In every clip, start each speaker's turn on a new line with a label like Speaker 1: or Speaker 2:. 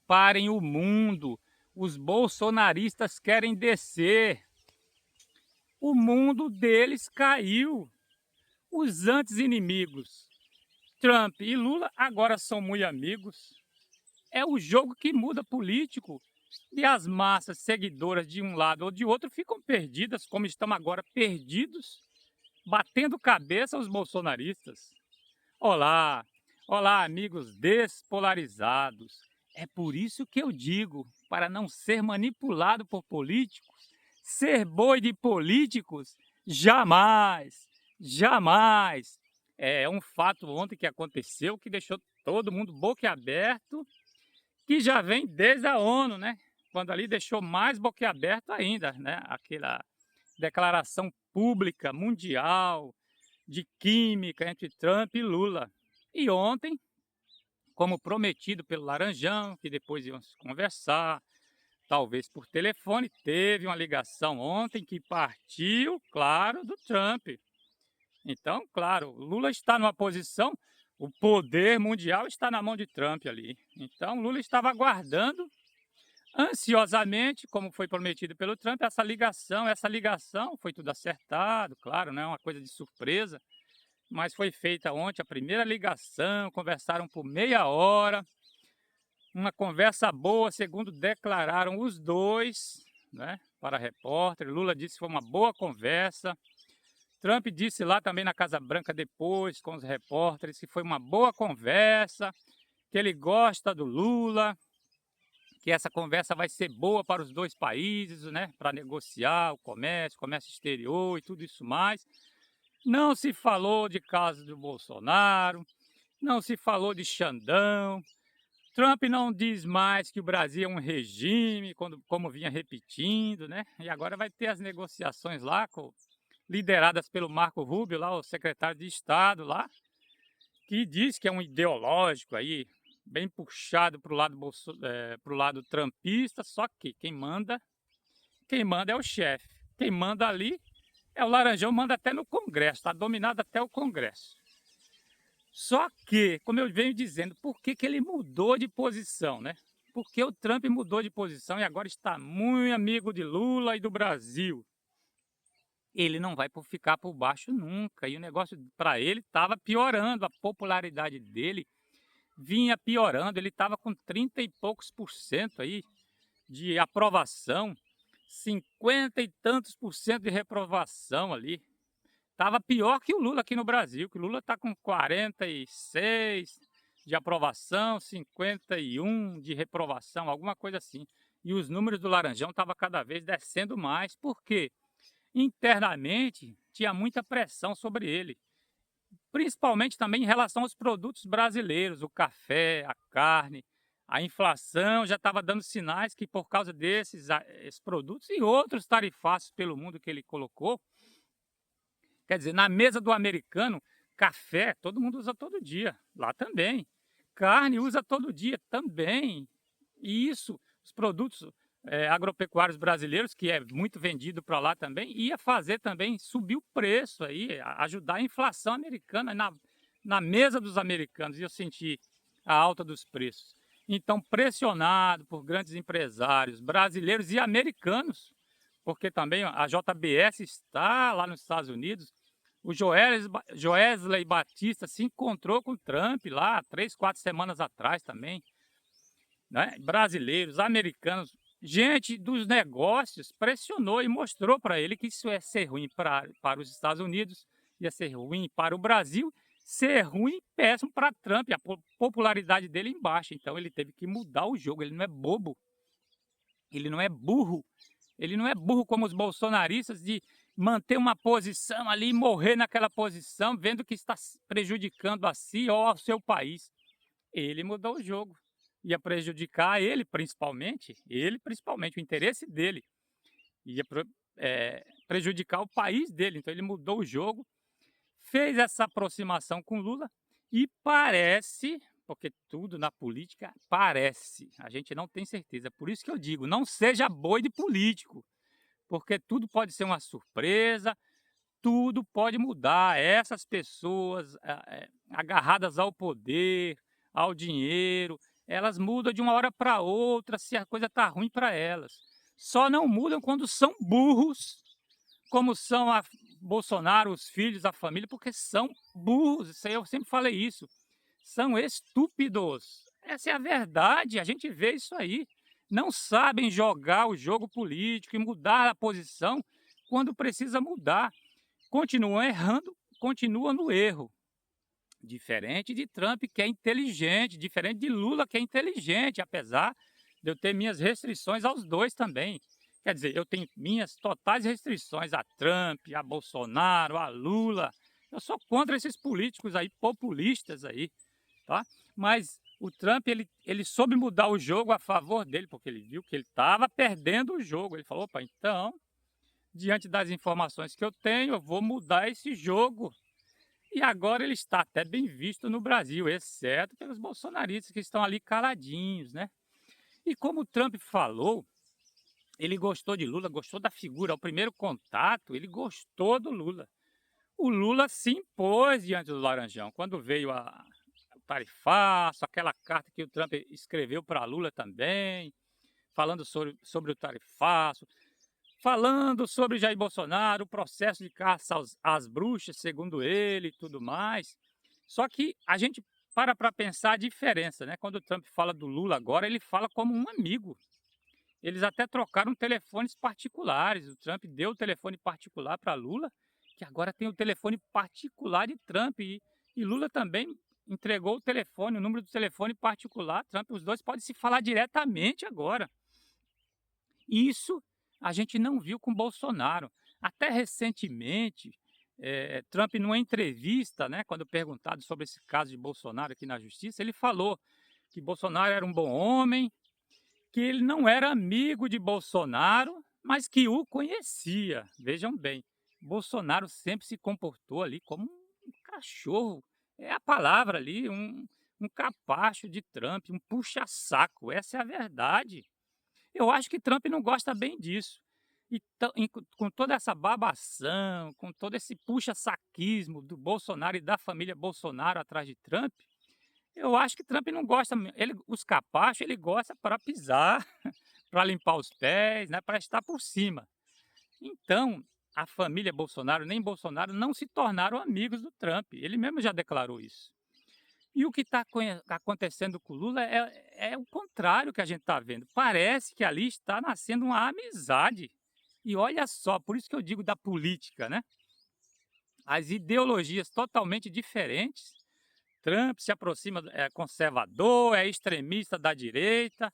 Speaker 1: Parem o mundo. Os bolsonaristas querem descer. O mundo deles caiu. Os antes inimigos, Trump e Lula, agora são muito amigos. É o jogo que muda político. E as massas seguidoras de um lado ou de outro ficam perdidas, como estão agora perdidos, batendo cabeça aos bolsonaristas. Olá, olá, amigos despolarizados. É por isso que eu digo, para não ser manipulado por políticos, ser boi de políticos, jamais, jamais. É um fato ontem que aconteceu que deixou todo mundo boquiaberto, que já vem desde a ONU, né? Quando ali deixou mais boquiaberto ainda, né? Aquela declaração pública mundial de química entre Trump e Lula. E ontem, como prometido pelo Laranjão, que depois iam conversar, talvez por telefone, teve uma ligação ontem que partiu, claro, do Trump. Então, claro, Lula está numa posição, o poder mundial está na mão de Trump ali. Então, Lula estava aguardando ansiosamente, como foi prometido pelo Trump, essa ligação. Essa ligação foi tudo acertado, claro, não é uma coisa de surpresa, mas foi feita ontem a primeira ligação, conversaram por meia hora, uma conversa boa, segundo declararam os dois, né, para a repórter. Lula disse que foi uma boa conversa. Trump disse lá também na Casa Branca depois, com os repórteres, que foi uma boa conversa, que ele gosta do Lula, que essa conversa vai ser boa para os dois países, né, para negociar o comércio exterior e tudo isso mais. Não se falou de caso do Bolsonaro, não se falou de Xandão. Trump não diz mais que o Brasil é um regime, como vinha repetindo, né? E agora vai ter as negociações lá, lideradas pelo Marco Rubio, lá, o secretário de Estado lá, que diz que é um ideológico aí, bem puxado para o lado trumpista, só que quem manda é o chefe. Quem manda ali é o Laranjão, manda até no Congresso, está dominado até o Congresso. Só que, como eu venho dizendo, por que ele mudou de posição, né? Porque o Trump mudou de posição e agora está muito amigo de Lula e do Brasil. Ele não vai ficar por baixo nunca. E o negócio para ele estava piorando, a popularidade dele vinha piorando. Ele estava com 30 e poucos por cento aí de aprovação, 50 e tantos por cento de reprovação ali. Estava pior que o Lula aqui no Brasil, que o Lula está com 46 de aprovação, 51 de reprovação, alguma coisa assim. E os números do Laranjão estavam cada vez descendo mais. Por quê? Internamente tinha muita pressão sobre ele, principalmente também em relação aos produtos brasileiros, o café, a carne. A inflação já estava dando sinais que, por causa esses produtos e outros tarifaços pelo mundo que ele colocou, quer dizer, na mesa do americano, café todo mundo usa todo dia, lá também. Carne usa todo dia também. E isso, os produtos agropecuários brasileiros, que é muito vendido para lá também, ia fazer também subir o preço aí, ajudar a inflação americana na mesa dos americanos, ia sentir a alta dos preços. Então, pressionado por grandes empresários brasileiros e americanos, porque também a JBS está lá nos Estados Unidos. O Joesley Batista se encontrou com o Trump lá 3, 4 semanas atrás também, né? Brasileiros, americanos, gente dos negócios pressionou e mostrou para ele que isso ia ser ruim para os Estados Unidos, ia ser ruim para o Brasil, ser ruim e péssimo para Trump, a popularidade dele embaixo. Então ele teve que mudar o jogo, ele não é bobo, ele não é burro. Ele não é burro como os bolsonaristas de manter uma posição ali e morrer naquela posição, vendo que está prejudicando a si ou ao seu país. Ele mudou o jogo. Ia prejudicar ele principalmente, o interesse dele. Ia prejudicar o país dele. Então ele mudou o jogo, fez essa aproximação com Lula e parece, porque tudo na política parece, a gente não tem certeza. Por isso que eu digo, não seja boi de político, porque tudo pode ser uma surpresa, tudo pode mudar. Essas pessoas agarradas ao poder, ao dinheiro, elas mudam de uma hora para outra se a coisa está ruim para elas. Só não mudam quando são burros, como são a Bolsonaro, os filhos, a família, porque são burros, isso aí eu sempre falei isso, são estúpidos. Essa é a verdade, a gente vê isso aí. Não sabem jogar o jogo político e mudar a posição quando precisa mudar. Continuam errando, continuam no erro. Diferente de Trump, que é inteligente, diferente de Lula, que é inteligente, apesar de eu ter minhas restrições aos dois também. Quer dizer, eu tenho minhas totais restrições a Trump, a Bolsonaro, a Lula. Eu sou contra esses políticos aí, populistas aí, tá? Mas o Trump, ele soube mudar o jogo a favor dele, porque ele viu que ele estava perdendo o jogo. Ele falou, opa, então, diante das informações que eu tenho, eu vou mudar esse jogo. E agora ele está até bem visto no Brasil, exceto pelos bolsonaristas que estão ali caladinhos, né? E como o Trump falou, ele gostou de Lula, gostou da figura, ao primeiro contato, ele gostou do Lula. O Lula se impôs diante do Laranjão. Quando veio o tarifaço, aquela carta que o Trump escreveu para Lula também, falando sobre o tarifaço, falando sobre Jair Bolsonaro, o processo de caça às bruxas, segundo ele e tudo mais. Só que a gente para pensar a diferença, né? Quando o Trump fala do Lula agora, ele fala como um amigo. Eles até trocaram telefones particulares. O Trump deu o telefone particular para Lula, que agora tem o telefone particular de Trump. E Lula também entregou o telefone, o número do telefone particular. Trump, os dois podem se falar diretamente agora. Isso a gente não viu com Bolsonaro. Até recentemente, Trump, numa entrevista, né, quando perguntado sobre esse caso de Bolsonaro aqui na justiça, ele falou que Bolsonaro era um bom homem, que ele não era amigo de Bolsonaro, mas que o conhecia. Vejam bem, Bolsonaro sempre se comportou ali como um cachorro, é a palavra ali, um capacho de Trump, um puxa-saco, essa é a verdade. Eu acho que Trump não gosta bem disso. Com toda essa babação, com todo esse puxa-saquismo do Bolsonaro e da família Bolsonaro atrás de Trump, eu acho que Trump não gosta, os capachos ele gosta para pisar, para limpar os pés, né, para estar por cima. Então, a família Bolsonaro nem Bolsonaro não se tornaram amigos do Trump. Ele mesmo já declarou isso. E o que está acontecendo com o Lula é o contrário que a gente está vendo. Parece que ali está nascendo uma amizade. E olha só, por isso que eu digo da política, né? As ideologias totalmente diferentes. Trump se aproxima, é conservador, é extremista da direita.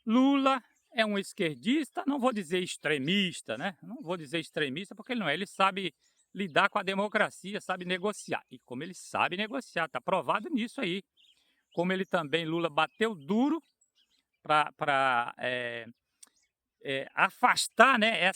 Speaker 1: Lula é um esquerdista, não vou dizer extremista, né? Não vou dizer extremista porque ele não é. Ele sabe lidar com a democracia, sabe negociar. E como ele sabe negociar, está provado nisso aí. Como ele também, Lula, bateu duro para afastar, né,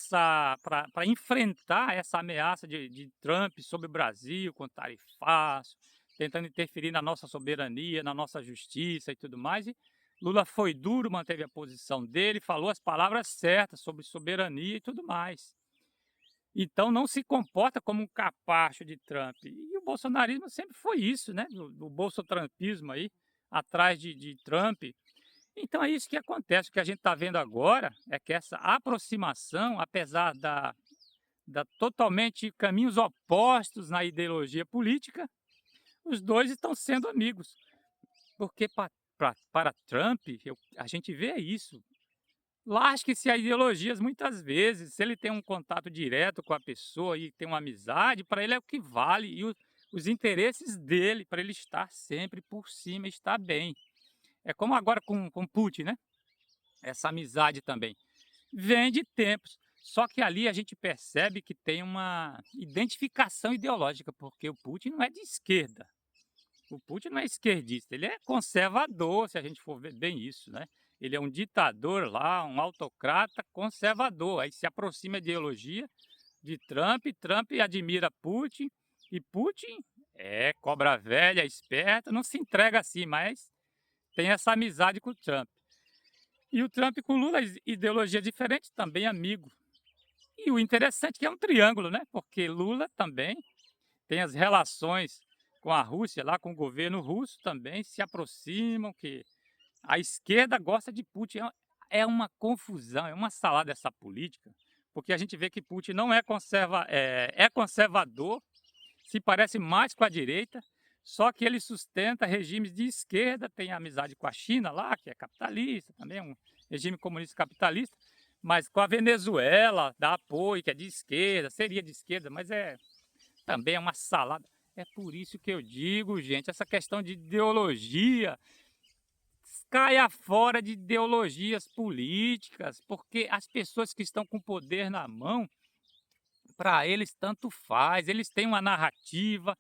Speaker 1: para enfrentar essa ameaça de Trump sobre o Brasil, com tarifaço, tentando interferir na nossa soberania, na nossa justiça e tudo mais. E Lula foi duro, manteve a posição dele, falou as palavras certas sobre soberania e tudo mais. Então não se comporta como um capacho de Trump. E o bolsonarismo sempre foi isso, né? Do bolsotrampismo aí, atrás de Trump. Então é isso que acontece. O que a gente está vendo agora é que essa aproximação, apesar da totalmente caminhos opostos na ideologia política, os dois estão sendo amigos. Porque para Trump, a gente vê isso. Lasque-se a ideologias muitas vezes. Se ele tem um contato direto com a pessoa e tem uma amizade, para ele é o que vale. E os interesses dele, para ele estar sempre por cima, estar bem. É como agora com Putin, né? Essa amizade também. Vem de tempos. Só que ali a gente percebe que tem uma identificação ideológica, porque o Putin não é de esquerda. O Putin não é esquerdista, ele é conservador, se a gente for ver bem isso, né? Ele é um ditador lá, um autocrata conservador. Aí se aproxima a ideologia de Trump, Trump admira Putin, e Putin é cobra velha, esperta, não se entrega assim, mas tem essa amizade com o Trump. E o Trump com Lula, ideologia diferente, também amigo. E o interessante é que é um triângulo, né? Porque Lula também tem as relações com a Rússia, lá com o governo russo também, se aproximam, que A esquerda gosta de Putin, é uma confusão, é uma salada essa política, porque a gente vê que Putin não é é conservador, se parece mais com a direita, só que ele sustenta regimes de esquerda, tem amizade com a China lá, que é capitalista, também é um regime comunista capitalista, mas com a Venezuela dá apoio, que é de esquerda, seria de esquerda, mas também é uma salada. É por isso que eu digo, gente, essa questão de ideologia, caia fora de ideologias políticas, porque as pessoas que estão com poder na mão, para eles tanto faz, eles têm uma narrativa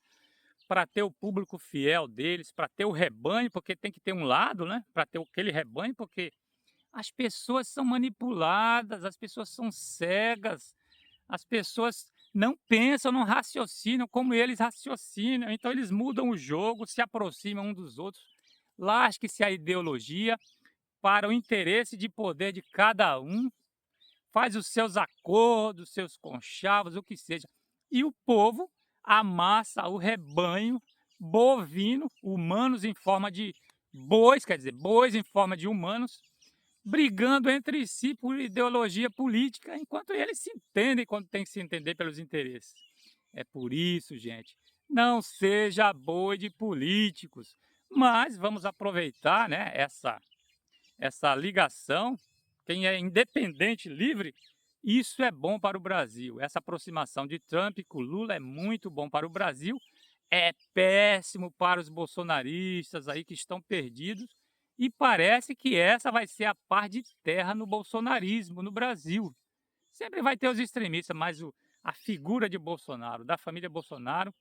Speaker 1: para ter o público fiel deles, para ter o rebanho, porque tem que ter um lado, né, para ter aquele rebanho, porque as pessoas são manipuladas, as pessoas são cegas, as pessoas não pensam, não raciocinam como eles raciocinam, então eles mudam o jogo, se aproximam um dos outros, lasque-se a ideologia para o interesse de poder de cada um, faz os seus acordos, seus conchavos, o que seja. E o povo amassa o rebanho bovino, humanos em forma de bois, quer dizer, bois em forma de humanos, brigando entre si por ideologia política, enquanto eles se entendem quando tem que se entender pelos interesses. É por isso, gente, não seja boi de políticos, mas vamos aproveitar, né, essa ligação, quem é independente, livre, isso é bom para o Brasil. Essa aproximação de Trump com Lula é muito bom para o Brasil, é péssimo para os bolsonaristas aí que estão perdidos, e parece que essa vai ser a par de terra no bolsonarismo no Brasil. Sempre vai ter os extremistas, mas a figura de Bolsonaro, da família Bolsonaro,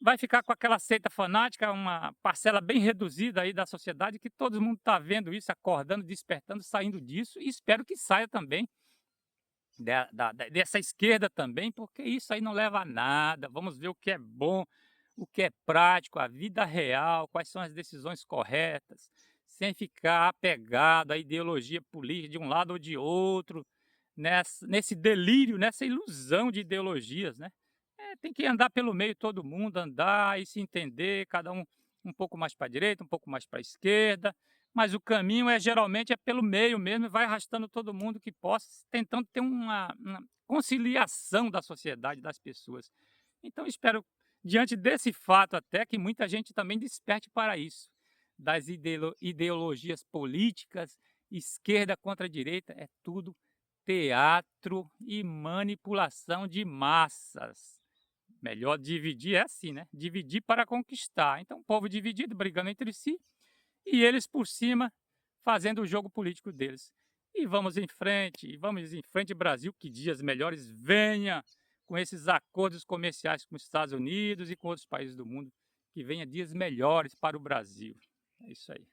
Speaker 1: vai ficar com aquela seita fanática, uma parcela bem reduzida aí da sociedade, que todo mundo está vendo isso, acordando, despertando, saindo disso, e espero que saia também dessa esquerda também, porque isso aí não leva a nada. Vamos ver o que é bom, o que é prático, a vida real, quais são as decisões corretas, sem ficar apegado à ideologia política de um lado ou de outro, nesse delírio, nessa ilusão de ideologias, né? Tem que andar pelo meio todo mundo, andar e se entender, cada um pouco mais para a direita, um pouco mais para a esquerda, mas o caminho geralmente pelo meio mesmo, e vai arrastando todo mundo que possa, tentando ter uma conciliação da sociedade, das pessoas. Então espero, diante desse fato até, que muita gente também desperte para isso, das ideologias políticas, esquerda contra direita, é tudo teatro e manipulação de massas. Melhor dividir é assim, né? Dividir para conquistar. Então, o povo dividido, brigando entre si, e eles por cima, fazendo o jogo político deles. E vamos em frente, Brasil, que dias melhores venha com esses acordos comerciais com os Estados Unidos e com outros países do mundo, que venha dias melhores para o Brasil. É isso aí.